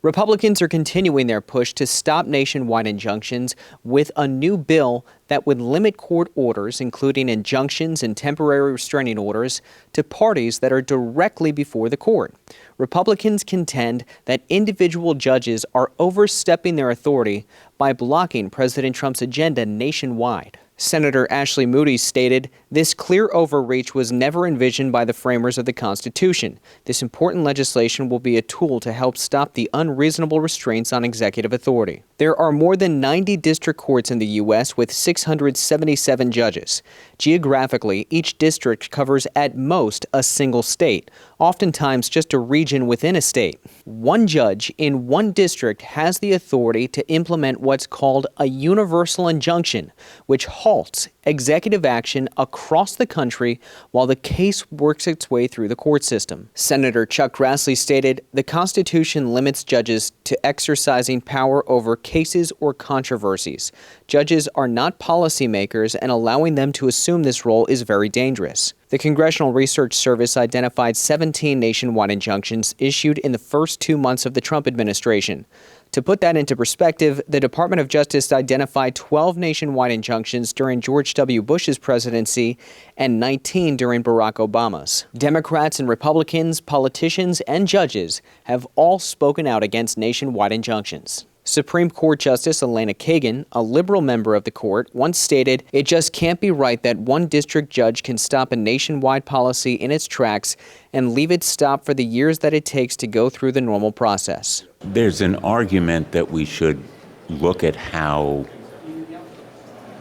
Republicans are continuing their push to stop nationwide injunctions with a new bill that would limit court orders, including injunctions and temporary restraining orders, to parties that are directly before the court. Republicans contend that individual judges are overstepping their authority by blocking President Trump's agenda nationwide. Senator Ashley Moody stated, "This clear overreach was never envisioned by the framers of the Constitution. This important legislation will be a tool to help stop the unreasonable restraints on executive authority." There are more than 90 district courts in the U.S. with 677 judges. Geographically, each district covers at most a single state, oftentimes just a region within a state. One judge in one district has the authority to implement what's called a universal injunction, which halts executive action across the country while the case works its way through the court system. Senator Chuck Grassley stated, "The Constitution limits judges to exercising power over cases or controversies. Judges are not policymakers, and allowing them to assume this role is very dangerous." The Congressional Research Service identified 17 nationwide injunctions issued in the first 2 months of the Trump administration. To put that into perspective, the Department of Justice identified 12 nationwide injunctions during George W. Bush's presidency and 19 during Barack Obama's. Democrats and Republicans, politicians, and judges have all spoken out against nationwide injunctions. Supreme Court Justice Elena Kagan, a liberal member of the court, once stated, "It just can't be right that one district judge can stop a nationwide policy in its tracks and leave it stop for the years that it takes to go through the normal process." There's an argument that we should look at how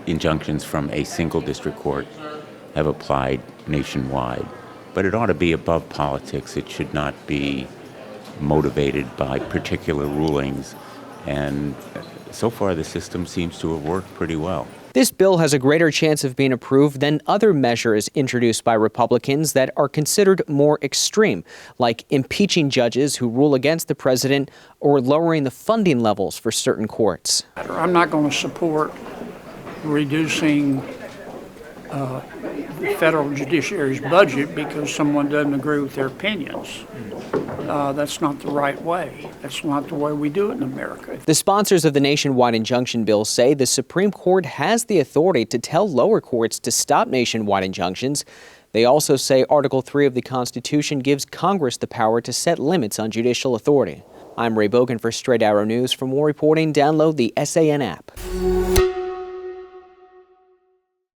injunctions from a single district court have applied nationwide, but it ought to be above politics. It should not be motivated by particular rulings. And so far, the system seems to have worked pretty well. This bill has a greater chance of being approved than other measures introduced by Republicans that are considered more extreme, like impeaching judges who rule against the president or lowering the funding levels for certain courts. I'm not going to support reducing the federal judiciary's budget because someone doesn't agree with their opinions. That's not the right way. That's not the way we do it in America. The sponsors of the nationwide injunction bill say the Supreme Court has the authority to tell lower courts to stop nationwide injunctions. They also say Article 3 of the Constitution gives Congress the power to set limits on judicial authority. I'm Ray Bogan for Straight Arrow News. For more reporting, download the SAN app.